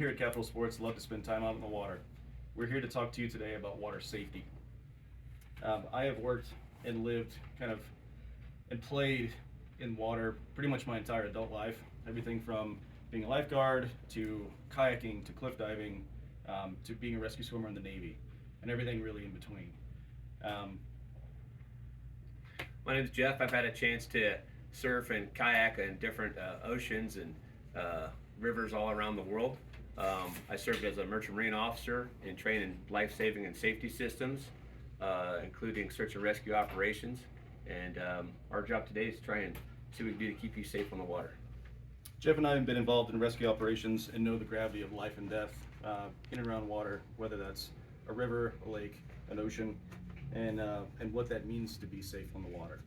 Here at Capital Sports, love to spend time out in the water. We're here to talk to you today about water safety. I have worked and lived and played in water pretty much my entire adult life. Everything from being a lifeguard to kayaking to cliff diving to being a rescue swimmer in the Navy, and everything really in between. Um, My name's Jeff. I've had a chance to surf and kayak in different oceans and rivers all around the world. I served as a merchant marine officer and trained in life-saving and safety systems, including search and rescue operations. And our job today is to try and see what we can do to keep you safe on the water. Jeff and I have been involved in rescue operations and know the gravity of life and death in and around water, whether that's a river, a lake, an ocean, and what that means to be safe on the water.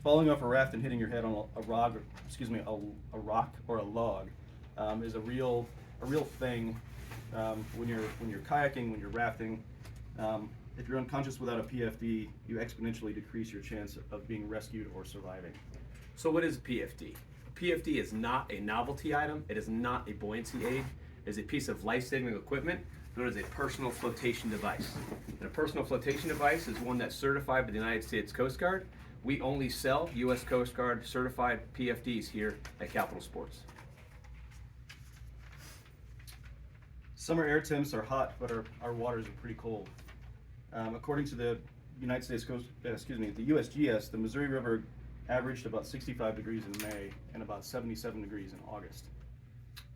Falling off a raft and hitting your head on a rock or a log is a real thing when you're kayaking, when you're rafting. If you're unconscious without a PFD, you exponentially decrease your chance of being rescued or surviving. So what is a PFD? A PFD is not a novelty item. It is not a buoyancy aid. It is a piece of life-saving equipment known as a personal flotation device. And a personal flotation device is one that's certified by the United States Coast Guard. We only sell U.S. Coast Guard certified PFDs here at Capital Sports. Summer air temps are hot, but our waters are pretty cold. According to the United States Coast, the USGS, the Missouri River averaged about 65 degrees in May and about 77 degrees in August.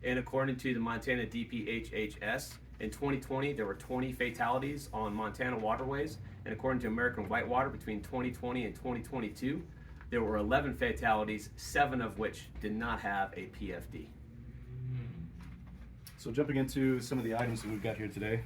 And according to the Montana DPHHS, in 2020, there were 20 fatalities on Montana waterways. And according to American Whitewater, between 2020 and 2022, there were 11 fatalities, 7 of which did not have a PFD. So jumping into some of the items that we've got here today.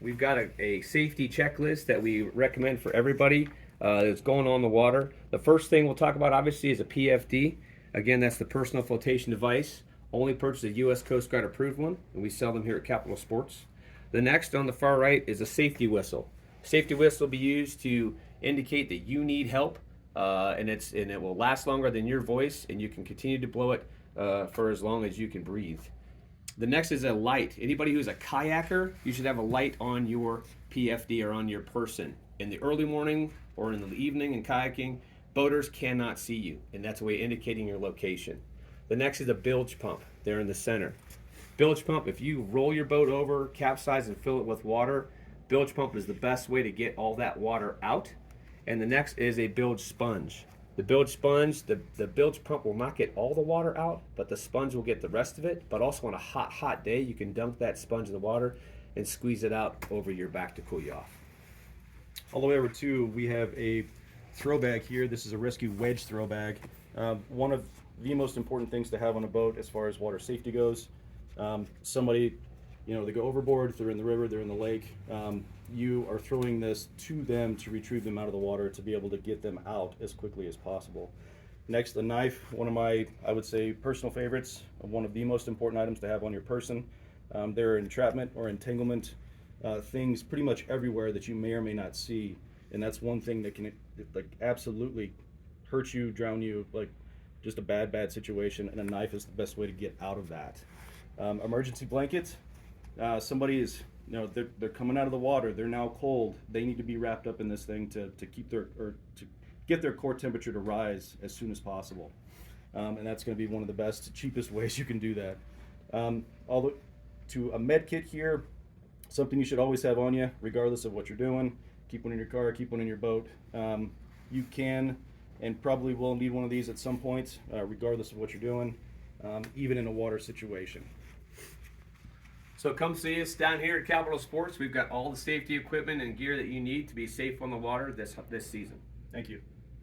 We've got a safety checklist that we recommend for everybody that's going on the water. The first thing we'll talk about, obviously, is a PFD. Again, that's the personal flotation device. Only purchase a U.S. Coast Guard approved one, and we sell them here at Capital Sports. The next on the far right is a safety whistle. Safety whistle will be used to indicate that you need help, and it will last longer than your voice, and you can continue to blow it for as long as you can breathe. The next is a light. Anybody who's a kayaker, you should have a light on your PFD or on your person. In the early morning or in the evening in kayaking, boaters cannot see you, and that's a way of indicating your location. The next is a bilge pump there in the center. Bilge pump, if you roll your boat over, capsize and fill it with water, bilge pump is the best way to get all that water out. And the next is a bilge sponge. The bilge sponge, the bilge pump will not get all the water out, but the sponge will get the rest of it. But also on a hot day, you can dunk that sponge in the water and squeeze it out over your back to cool you off. All the way over to, we have a throw bag here. This is a rescue wedge throw bag. One of the most important things to have on a boat as far as water safety goes. Somebody, they go overboard, they're in the river, they're in the lake. You are throwing this to them to retrieve them out of the water to be able to get them out as quickly as possible. Next, the knife, one of my, I would say, personal favorites, one of the most important items to have on your person. There are entrapment or entanglement things pretty much everywhere that you may or may not see, and that's one thing that can absolutely hurt you, drown you, just a bad situation, and a knife is the best way to get out of that. Emergency blanket. Somebody is, they're coming out of the water. They're now cold. They need to be wrapped up in this thing to get their core temperature to rise as soon as possible. And that's going to be one of the best, cheapest ways you can do that. All to a med kit here, something you should always have on you, regardless of what you're doing. Keep one in your car, keep one in your boat. You can and probably will need one of these at some point, regardless of what you're doing, even in a water situation. So come see us down here at Capital Sports. We've got all the safety equipment and gear that you need to be safe on the water this season. Thank you.